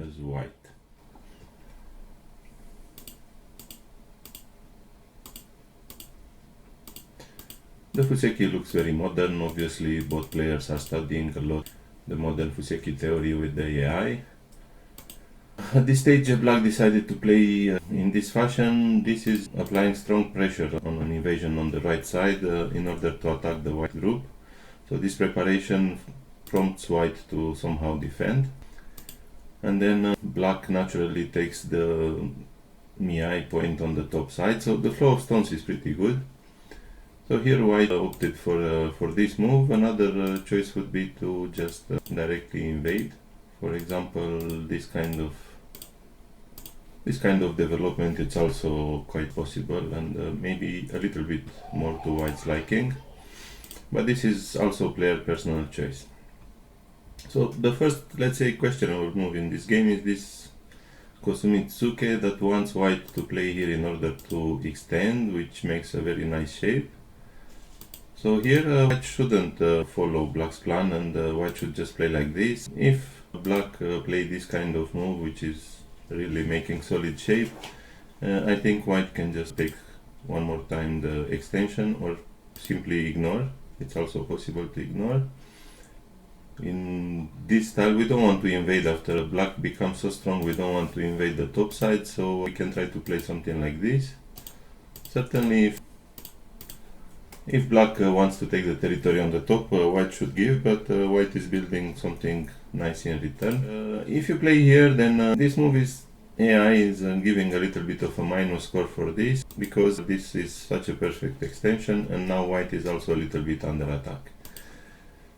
as white. The Fuseki looks very modern. Obviously, both players are studying a lot the modern Fuseki theory with the AI. At this stage, Black decided to play in this fashion. This is applying strong pressure on an invasion on the right side in order to attack the white group. So this preparation prompts white to somehow defend. And then Black naturally takes the Miai point on the top side. So the flow of stones is pretty good. So here white opted for this move. Another choice would be to just directly invade. For example, this kind of development, it's also quite possible, and maybe a little bit more to white's liking. But this is also player personal choice. So the first, let's say, questionable move in this game is this Kosumi Tsuke that wants white to play here in order to extend, which makes a very nice shape. So here white shouldn't follow black's plan, and white should just play like this. If black play this kind of move, which is really making solid shape, I think white can just take one more time the extension or simply ignore. It's also possible to ignore. In this style, we don't want to invade after black becomes so strong. We don't want to invade the top side, so we can try to play something like this. Certainly, if black wants to take the territory on the top, white should give, but white is building something nice in return. If you play here, then this move is AI is giving a little bit of a minus score for this, because this is such a perfect extension, and now white is also a little bit under attack.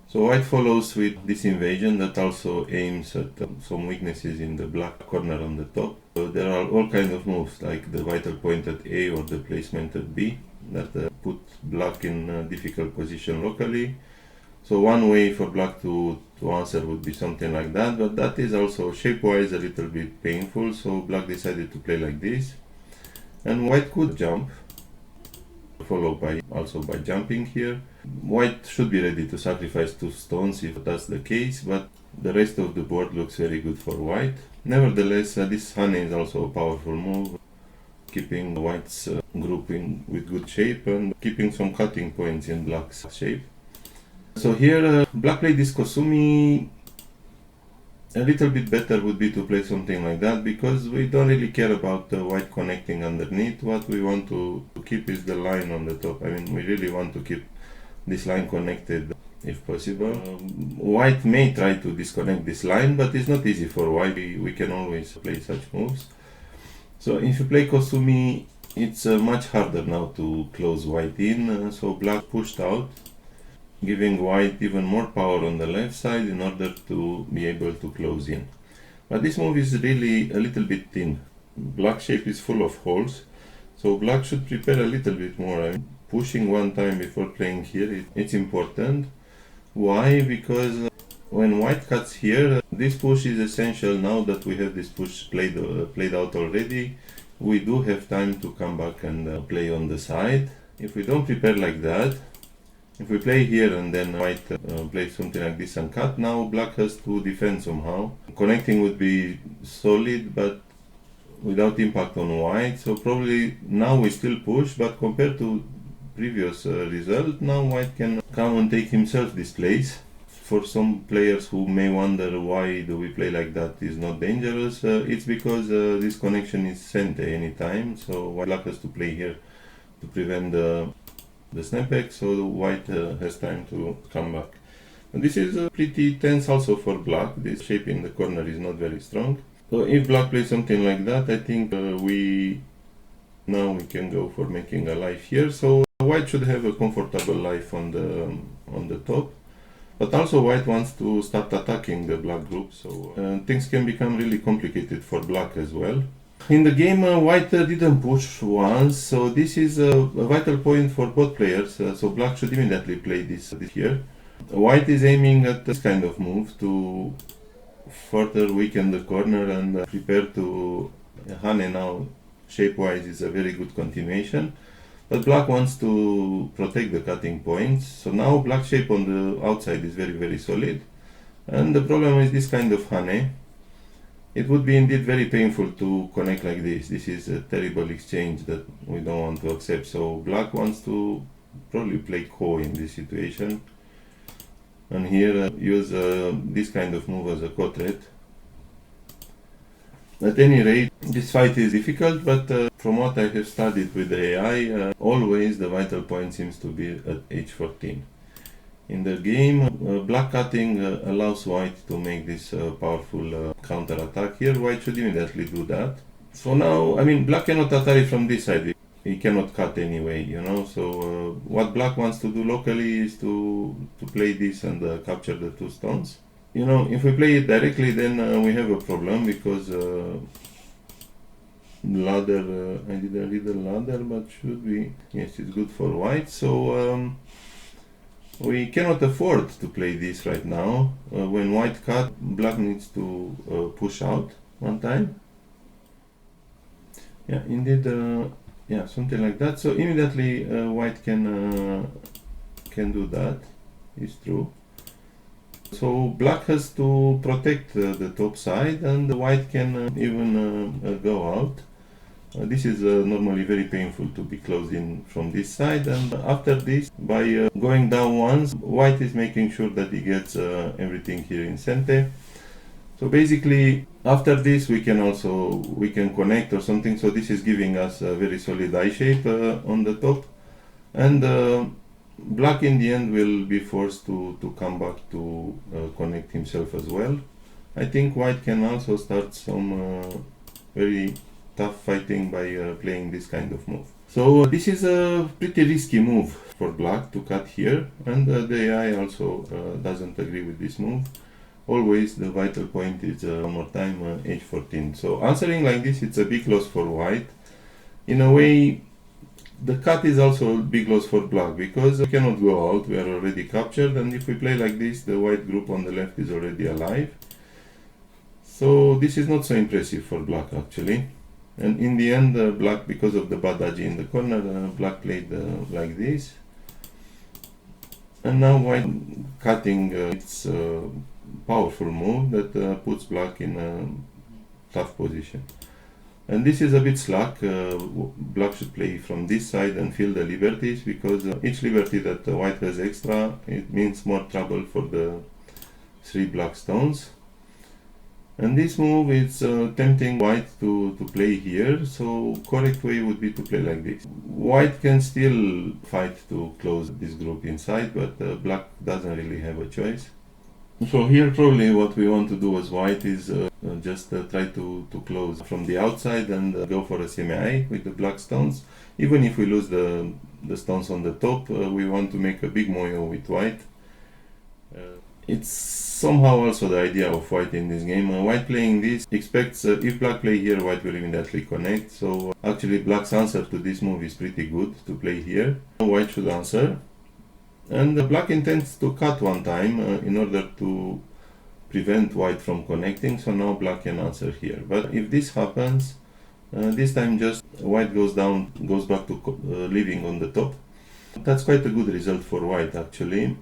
So white follows with this invasion that also aims at some weaknesses in the black corner on the top. So there are all kinds of moves, like the vital point at A or the placement at B, that put black in a difficult position locally. So one way for black to answer would be something like that, but that is also shape-wise a little bit painful, so black decided to play like this. And white could jump, followed by also by jumping here. White should be ready to sacrifice 2 stones if that's the case, but the rest of the board looks very good for white. Nevertheless, this Hane is also a powerful move, keeping white's grouping with good shape and keeping some cutting points in black's shape. So here black played this Kosumi. A little bit better would be to play something like that, because we don't really care about white connecting underneath. What we want to keep is the line on the top. I mean, we really want to keep this line connected if possible. White may try to disconnect this line, but it's not easy for white. We can always play such moves. So if you play Kosumi, it's much harder now to close white in. So black pushed out, giving white even more power on the left side in order to be able to close in. But this move is really a little bit thin. Black shape is full of holes, so black should prepare a little bit more. I mean, pushing one time before playing here, it's important. Why? Because when white cuts here, this push is essential. Now that we have this push played out already, we do have time to come back and play on the side. If we don't prepare like that, if we play here and then white plays something like this and cut, now black has to defend somehow. Connecting would be solid, but without impact on white. So probably now we still push, but compared to previous result, now white can come and take himself this place. For some players who may wonder why do we play like that is not dangerous, it's because this connection is sent anytime. So black has to play here to prevent the snapback, so white has time to come back. And this is pretty tense also for black. This shape in the corner is not very strong. So if black plays something like that, I think we can go for making a life here. So white should have a comfortable life on the top, but also white wants to start attacking the black group, so things can become really complicated for black as well. In the game, white didn't push once, so this is a vital point for both players, so black should immediately play this here. White is aiming at this kind of move to further weaken the corner and prepare to Hane now. Shape-wise is a very good continuation, but black wants to protect the cutting points, so now black shape on the outside is very, very solid. And the problem is this kind of Hane. it would be indeed very painful to connect like this. This is a terrible exchange that we don't want to accept. So black wants to probably play ko in this situation, and here use this kind of move as a ko threat. At any rate, this fight is difficult, but from what I have studied with the AI, always the vital point seems to be at h14. In the game, black cutting allows white to make this powerful counter attack. Here, white should immediately do that. So now, I mean, black cannot attack from this side. He cannot cut anyway, you know. So what black wants to do locally is to play this and capture the two stones. You know, if we play it directly, then we have a problem because ladder, I didn't read the ladder, but should be, yes, it's good for white. So we cannot afford to play this right now. When white cut, black needs to push out one time. Yeah, indeed, yeah, something like that. So immediately white can do that. It's true. So black has to protect the top side, and the white can even go out. This is normally very painful to be closed in from this side, and after this, by going down once, white is making sure that he gets everything here in center. So basically, after this we can connect or something. So this is giving us a very solid eye shape on the top, and black in the end will be forced to come back to connect himself as well. I think white can also start some very tough fighting by playing this kind of move. So this is a pretty risky move for black to cut here, and the AI also doesn't agree with this move. Always the vital point is one more time h14. So answering like this, it's a big loss for white. In a way, the cut is also a big loss for black because we cannot go out, we are already captured, and if we play like this, the white group on the left is already alive. So this is not so impressive for black actually. And in the end, black, because of the bad agi in the corner, black played like this. And now white cutting its powerful move that puts black in a tough position. And this is a bit slack. Black should play from this side and feel the liberties, because each liberty that white has extra, it means more trouble for the 3 black stones. And this move is tempting white to play here, so correct way would be to play like this. White can still fight to close this group inside, but black doesn't really have a choice. So here probably what we want to do as white is just try to close from the outside and go for a semi-eye with the black stones. Even if we lose the stones on the top, we want to make a big moyo with white. It's somehow also the idea of white in this game. White playing this expects if black play here, white will immediately connect. So actually black's answer to this move is pretty good to play here. White should answer. And black intends to cut one time in order to prevent white from connecting, so now black can answer here. But if this happens, this time just white goes down, goes back to living on the top. That's quite a good result for white actually,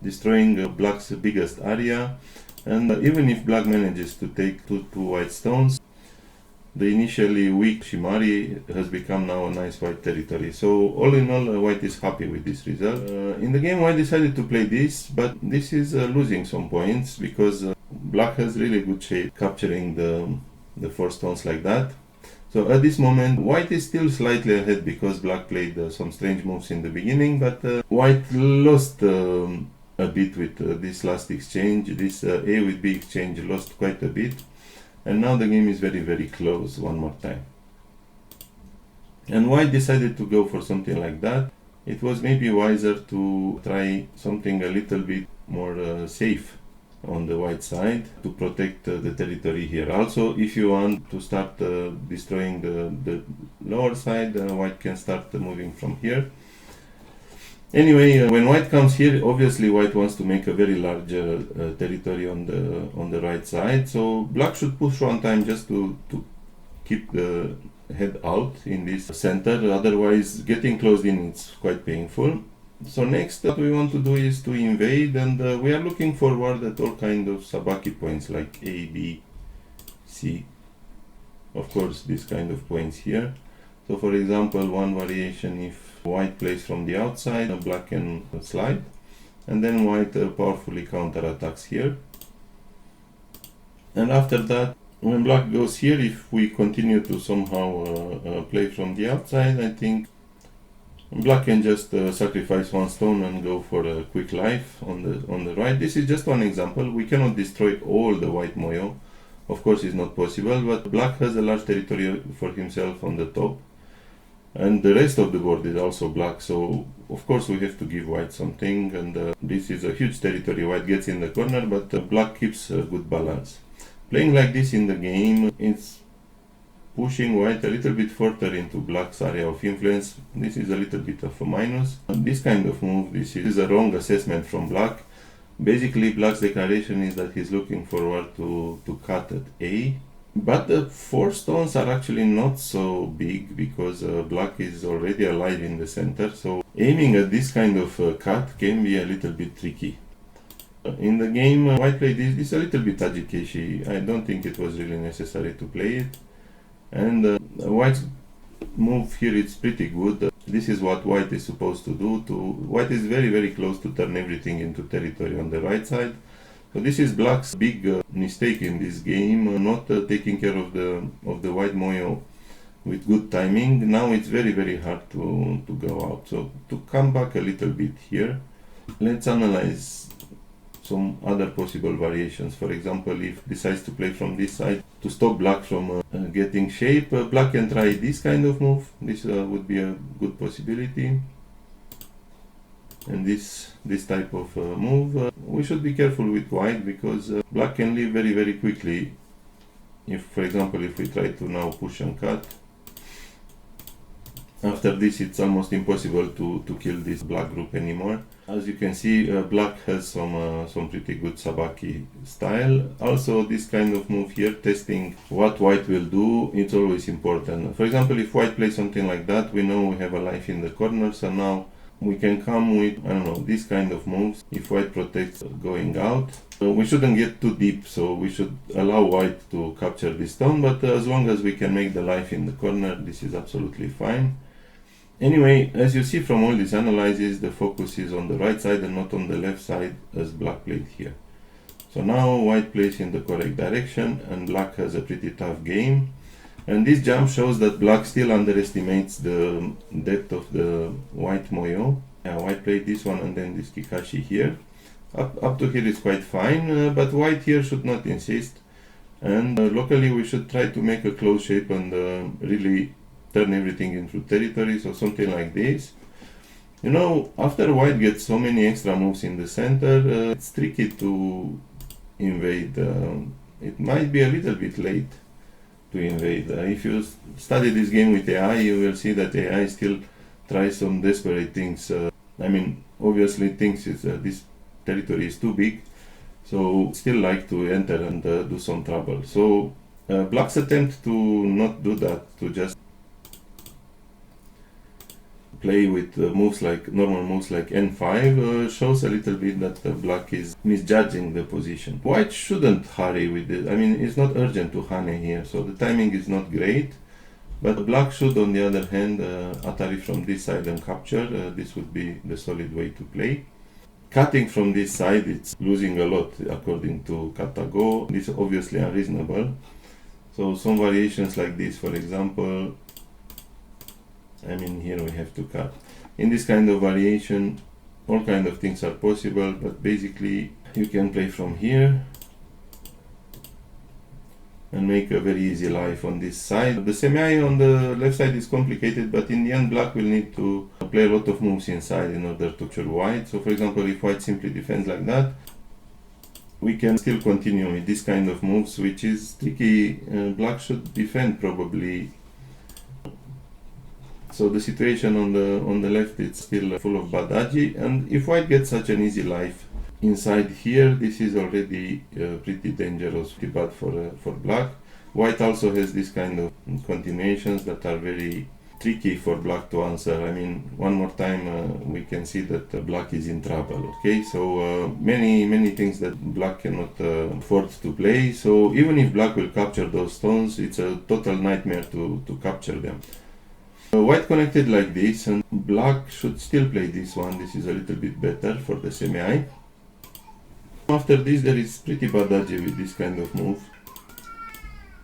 destroying black's biggest area. And even if black manages to take two white stones, the initially weak Shimari has become now a nice white territory. So all in all, white is happy with this result. In the game, white decided to play this, but this is losing some points because black has really good shape capturing the 4 stones like that. So at this moment, white is still slightly ahead because black played some strange moves in the beginning, but white lost a bit with this last exchange. This A with B exchange lost quite a bit. And now the game is very, very close one more time. And white decided to go for something like that. It was maybe wiser to try something a little bit more safe on the white side to protect the territory here. Also, if you want to start destroying the lower side, white can start moving from here. Anyway, when white comes here, obviously white wants to make a very large territory on the right side. So black should push one time just to keep the head out in this center. Otherwise, getting closed in is quite painful. So next, what we want to do is to invade, and we are looking forward at all kind of sabaki points like A, B, see, of course, this kind of points here. So for example, one variation, if white plays from the outside, black can slide, and then white powerfully counterattacks here. And after that, when black goes here, if we continue to somehow play from the outside, I think black can just sacrifice one stone and go for a quick life on the right. This is just one example. We cannot destroy all the white moyo. Of course, it's not possible, but black has a large territory for himself on the top. And the rest of the board is also black, so of course we have to give white something, and this is a huge territory white gets in the corner, but black keeps a good balance. Playing like this in the game, it's pushing white a little bit further into black's area of influence. This is a little bit of a minus. And this kind of move, this is a wrong assessment from black. Basically, black's declaration is that he's looking forward to cut at A. But the 4 stones are actually not so big because black is already alive in the center, so aiming at this kind of cut can be a little bit tricky. In the game, white played this a little bit Ajikeshi. I don't think it was really necessary to play it. And white's move here is pretty good. This is what white is supposed to do. White is very, very close to turn everything into territory on the right side. So this is black's big mistake in this game, not taking care of the white moyo with good timing. Now it's very, very hard to go out. So to come back a little bit here, let's analyze some other possible variations. For example, if decides to play from this side to stop black from getting shape, black can try this kind of move. This would be a good possibility. And this type of move, we should be careful with white because black can leave very, very quickly. If, for example, if we try to now push and cut, after this it's almost impossible to kill this black group anymore. As you can see, black has some pretty good sabaki style. Also, this kind of move here, testing what white will do, it's always important. For example, if white plays something like that, we know we have a life in the corner, so now we can come with, I don't know, this kind of moves. If white protects going out, we shouldn't get too deep, so we should allow white to capture this stone, but as long as we can make the life in the corner, this is absolutely fine. Anyway, as you see from all these analyses, the focus is on the right side and not on the left side as black played here. So now white plays in the correct direction and black has a pretty tough game. And this jump shows that black still underestimates the depth of the white moyo. White played this one and then this kikashi here. Up to here is quite fine, but white here should not insist. And locally we should try to make a close shape and really turn everything into territory, so something like this. You know, after white gets so many extra moves in the center, it's tricky to invade. It might be a little bit late to invade. If you study this game with AI, you will see that AI still tries some desperate things. I mean, obviously thinks this territory is too big, so still like to enter and do some trouble. So black's attempt to not do that, to just play with moves like normal moves like n5, shows a little bit that black is misjudging the position. White shouldn't hurry with it. I mean, it's not urgent to hane here, so the timing is not great. But black should, on the other hand, atari from this side and capture. This would be the solid way to play. Cutting from this side, it's losing a lot according to Katago. This is obviously unreasonable. So some variations like this, for example, I mean, here we have to cut. In this kind of variation, all kind of things are possible, but basically you can play from here and make a very easy life on this side. The semi on the left side is complicated, but in the end black will need to play a lot of moves inside in order to capture white. So for example, if white simply defends like that, we can still continue with this kind of moves, which is tricky. Black should defend probably. So the situation on the left is still full of badaji, and if white gets such an easy life inside here, this is already pretty dangerous, pretty bad for black. White also has this kind of continuations that are very tricky for black to answer. I mean, one more time we can see that black is in trouble. Okay, so many things that black cannot afford to play. So even if black will capture those stones, it's a total nightmare to capture them. White connected like this, and black should still play this one. This is a little bit better for the semi-eye. After this, there is pretty bad agi with this kind of move.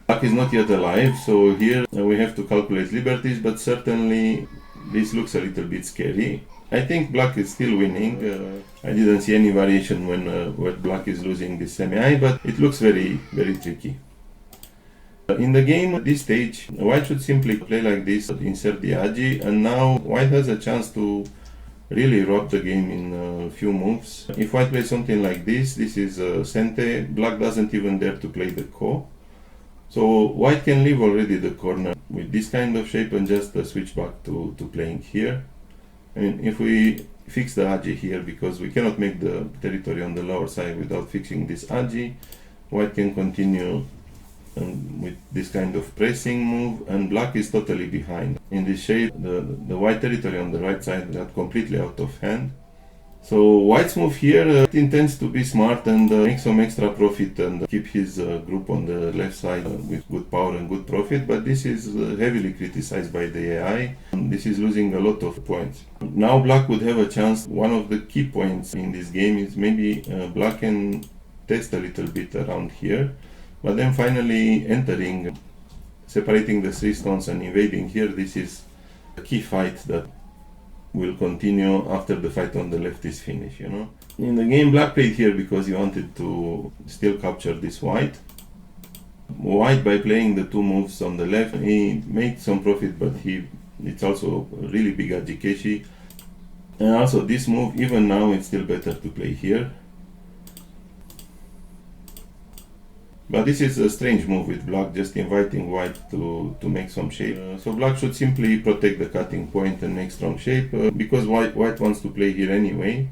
Black is not yet alive, so here we have to calculate liberties, but certainly this looks a little bit scary. I think black is still winning. I didn't see any variation when black is losing this semi-eye, but it looks very tricky. In the game, at this stage, white should simply play like this, insert the agi, and now white has a chance to really rob the game in a few moves. If white plays something like this, this is Sente, black doesn't even dare to play the Ko. So white can leave already the corner with this kind of shape and just switch back to playing here. I mean, if we fix the agi here, because we cannot make the territory on the lower side without fixing this agi, white can continue with this kind of pressing move, and black is totally behind. In this shape, the white territory on the right side got completely out of hand. So white's move here intends to be smart and make some extra profit and keep his group on the left side with good power and good profit, but this is heavily criticized by the AI. This is losing a lot of points. Now black would have a chance. One of the key points in this game is maybe black can test a little bit around here, but then finally entering, separating the three stones and invading here. This is a key fight that will continue after the fight on the left is finished, you know. In the game, black played here because he wanted to still capture this white. White, by playing the two moves on the left, he made some profit, but it's also a really big ajikeshi. And also this move, even now, it's still better to play here. But this is a strange move with black, just inviting white to make some shape. So black should simply protect the cutting point and make strong shape, because white wants to play here anyway.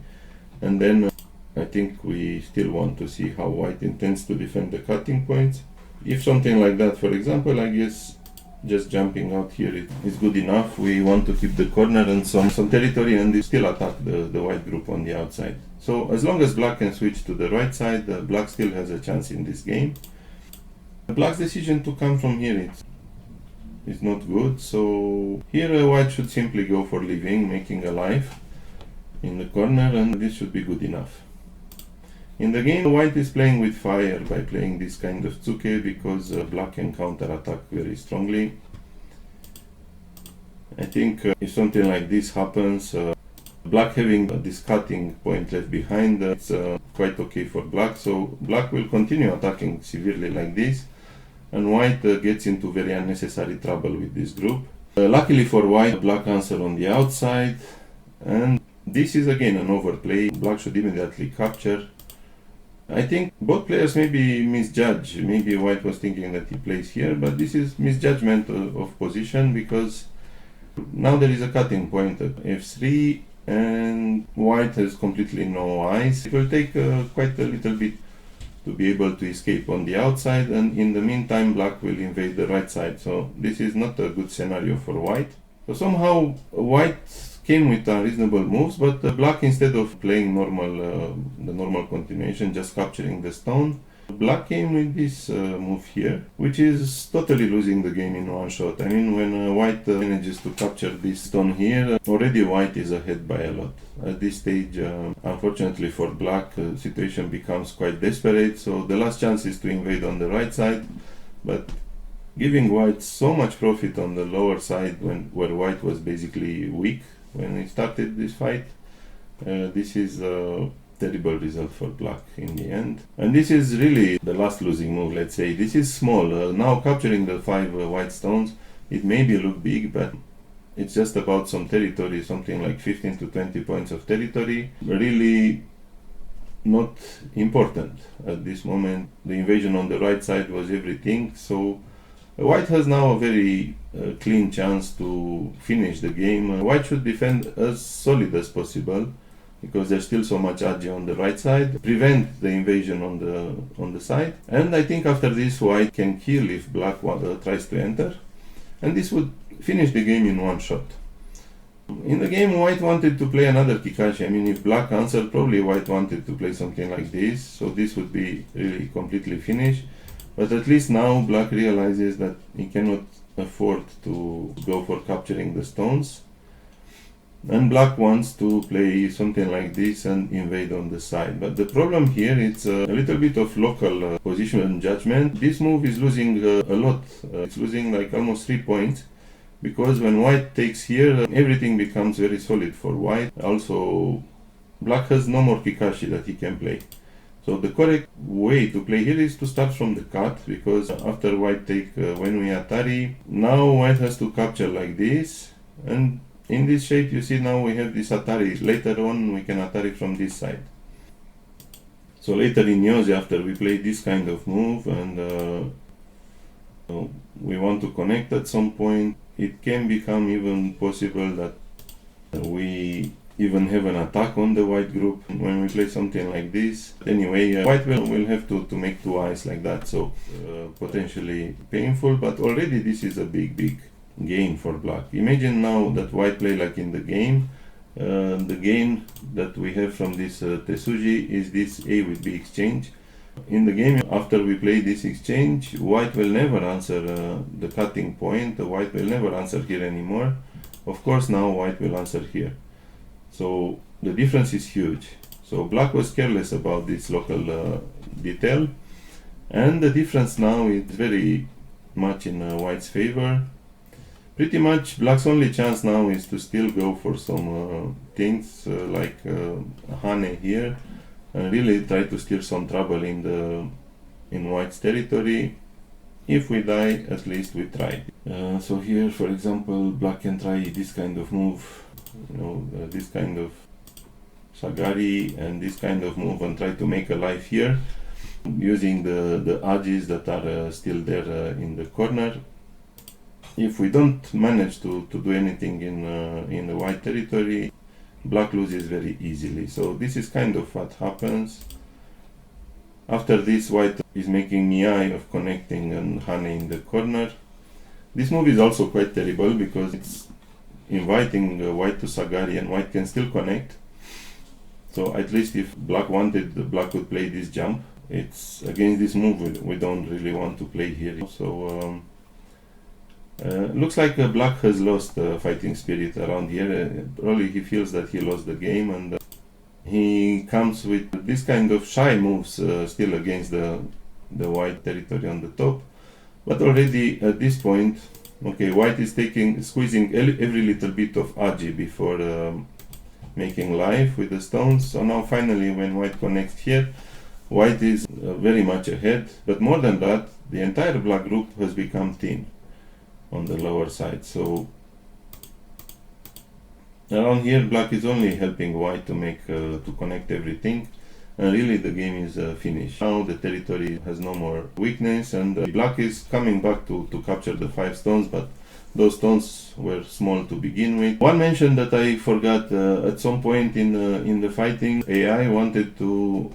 And then I think we still want to see how white intends to defend the cutting points. If something like that, for example, I guess just jumping out here is good enough. We want to keep the corner and some territory and still attack the white group on the outside. So as long as black can switch to the right side, black still has a chance in this game. Black's decision to come from here is not good, so here white should simply go for leaving, making a life in the corner, and this should be good enough. In the game, white is playing with fire by playing this kind of tsuke, because black can counter-attack very strongly. I think if something like this happens, black having this cutting point left behind, it's quite okay for black, so black will continue attacking severely like this, and white gets into very unnecessary trouble with this group. Luckily for white, black answer on the outside, and this is again an overplay. Black should immediately capture. I think both players maybe misjudge. Maybe white was thinking that he plays here, but this is misjudgment of position, because now there is a cutting point at f3, and white has completely no eyes. It will take quite a little bit to be able to escape on the outside, and in the meantime black will invade the right side. So this is not a good scenario for white. So somehow white came with reasonable moves, but black, instead of playing the normal continuation, just capturing the stone, black came with this move here, which is totally losing the game in one shot. I mean, when white manages to capture this stone here, already white is ahead by a lot. At this stage, unfortunately for black, the situation becomes quite desperate, so the last chance is to invade on the right side, but giving white so much profit on the lower side where white was basically weak when he started this fight. This is a terrible result for black in the end. And this is really the last losing move, let's say. This is small. Now capturing the 5 white stones, it maybe look big, but it's just about some territory, something like 15 to 20 points of territory. Really not important at this moment. The invasion on the right side was everything, so white has now a very clean chance to finish the game. White should defend as solid as possible, because there's still so much agi on the right side, prevent the invasion on the side, and I think after this white can kill if black tries to enter, and this would finish the game in one shot. In the game, white wanted to play another Kikashi. I mean, if black answered, probably white wanted to play something like this, so this would be really completely finished. But at least now black realizes that he cannot afford to go for capturing the stones. And black wants to play something like this and invade on the side. But the problem here is a little bit of local position and judgment. This move is losing a lot. It's losing like almost 3 points. Because when white takes here, everything becomes very solid for white. Also, black has no more Kikashi that he can play. So the correct way to play here is to start from the cut, because after white take Wenui Atari, now white has to capture like this. And in this shape, you see now we have this Atari. Later on, we can Atari from this side. So later in Yozi, after we play this kind of move and we want to connect at some point, it can become even possible that we even have an attack on the white group when we play something like this. Anyway, white will have to make two eyes like that, so potentially painful, but already this is a big gain for black. Imagine now that white play like in the game. The gain that we have from this Tesuji is this A with B exchange. In the game, after we play this exchange, white will never answer the cutting point. White will never answer here anymore. Of course, now white will answer here. So the difference is huge. So black was careless about this local detail, and the difference now is very much in white's favor. Pretty much black's only chance now is to still go for some things like Hane here, and really try to steer some trouble in white's territory. If we die, at least we tried. So here, for example, black can try this kind of move, this kind of Sagari and this kind of move, and try to make a life here using the Ajis that are still there in the corner. If we don't manage to do anything in the white territory, black loses very easily. So this is kind of what happens. After this, white is making Miai of connecting and Hane in the corner. This move is also quite terrible because it's inviting white to Sagari, and white can still connect. So at least if black wanted, black could play this jump. It's against this move we don't really want to play here. So looks like black has lost fighting spirit around here. Probably he feels that he lost the game, and he comes with this kind of shy moves still against the white territory on the top. But already at this point, okay, white is squeezing every little bit of Aji before making life with the stones. So now finally when white connects here, white is very much ahead. But more than that, the entire black group has become thin on the lower side. So around here, black is only helping white to connect everything, and really the game is finished. Now the territory has no more weakness, and black is coming back to capture the 5 stones, but those stones were small to begin with. One mention that I forgot, at some point in the fighting, AI wanted to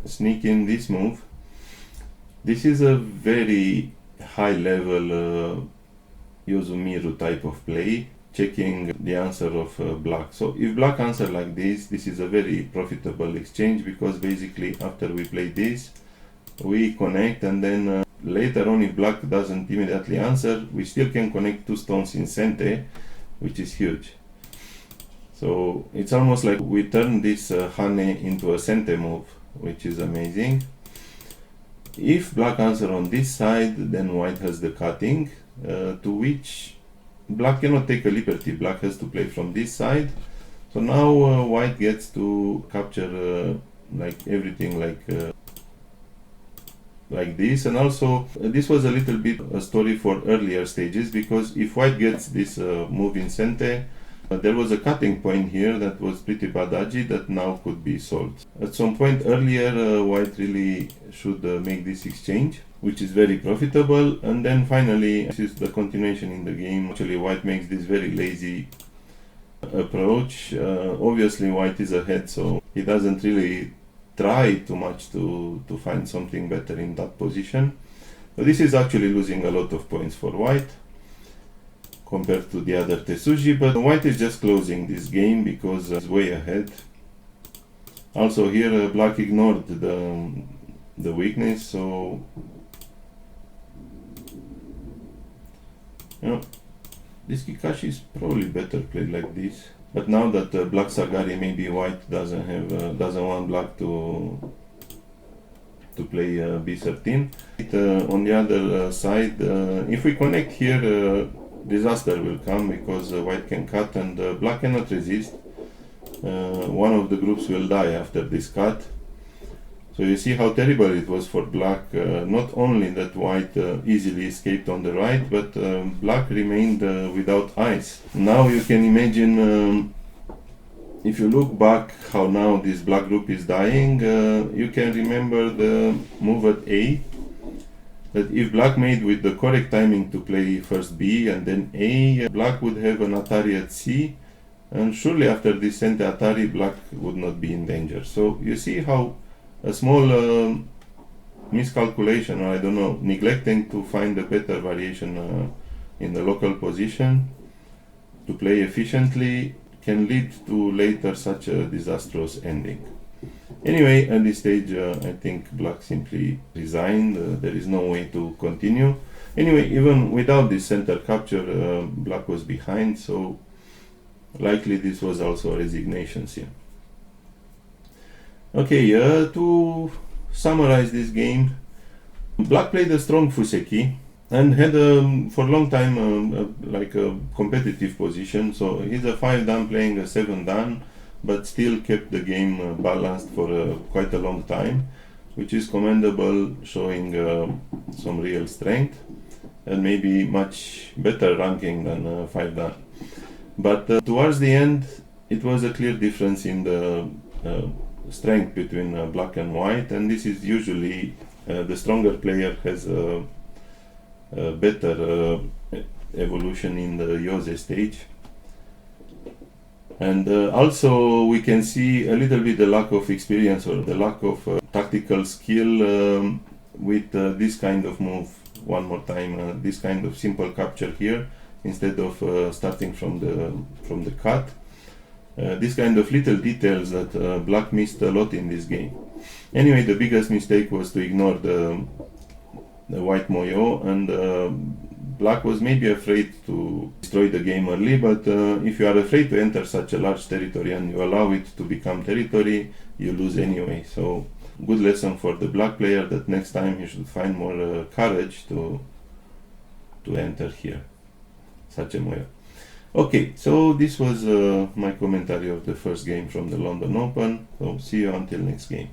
sneak in this move. This is a very high level Yozumiru type of play, checking the answer of black. So if black answer like this is a very profitable exchange, because basically after we play this, we connect, and then later on, if black doesn't immediately answer, we still can connect 2 stones in Sente, which is huge. So it's almost like we turn this Hane into a Sente move, which is amazing. If black answer on this side, then white has the cutting, to which black cannot take a liberty. Black has to play from this side. So now white gets to capture like everything like this. And also this was a little bit a story for earlier stages, because if white gets this move in Sente, there was a cutting point here that was pretty bad Aji that now could be solved. At some point earlier, white really should make this exchange, which is very profitable. And then finally, this is the continuation in the game. Actually, white makes this very lazy approach. Obviously, white is ahead, so he doesn't really try too much to find something better in that position. But this is actually losing a lot of points for white. compared to the other Tesuji, but white is just closing this game because it's way ahead. Also here black ignored the weakness, so you know, this Kikashi is probably better played like this. But now that black Sagari, maybe white doesn't want black to play b13. On the other side, if we connect here, disaster will come because white can cut and black cannot resist. One of the groups will die after this cut. So you see how terrible it was for black. Not only that white easily escaped on the right, but black remained without ice. Now you can imagine, if you look back how now this black group is dying, you can remember the move at A, that if black made with the correct timing to play first B and then A, black would have an Atari at C, and surely after this Sente Atari, black would not be in danger. So you see how a small miscalculation, or I don't know, neglecting to find a better variation in the local position to play efficiently can lead to later such a disastrous ending. Anyway, at this stage I think black simply resigned. There is no way to continue. Anyway, even without this center capture, black was behind, so likely this was also a resignation here. Okay, to summarize this game, black played a strong Fuseki and had for a long time like a competitive position. So he's a 5 dan playing a 7 dan, but still kept the game balanced for quite a long time, which is commendable, showing some real strength and maybe much better ranking than 5 dan. But towards the end, it was a clear difference in the strength between black and white, and this is usually the stronger player has a better evolution in the Yose stage. And also we can see a little bit the lack of experience or the lack of tactical skill with this kind of move. One more time, this kind of simple capture here instead of starting from the cut. This kind of little details that black missed a lot in this game. Anyway, the biggest mistake was to ignore the white moyo, and black was maybe afraid to destroy the game early, but if you are afraid to enter such a large territory and you allow it to become territory, you lose anyway. So good lesson for the black player, that next time he should find more courage to enter here such a moyo. Okay, so this was my commentary of the first game from the London Open. So see you until next game.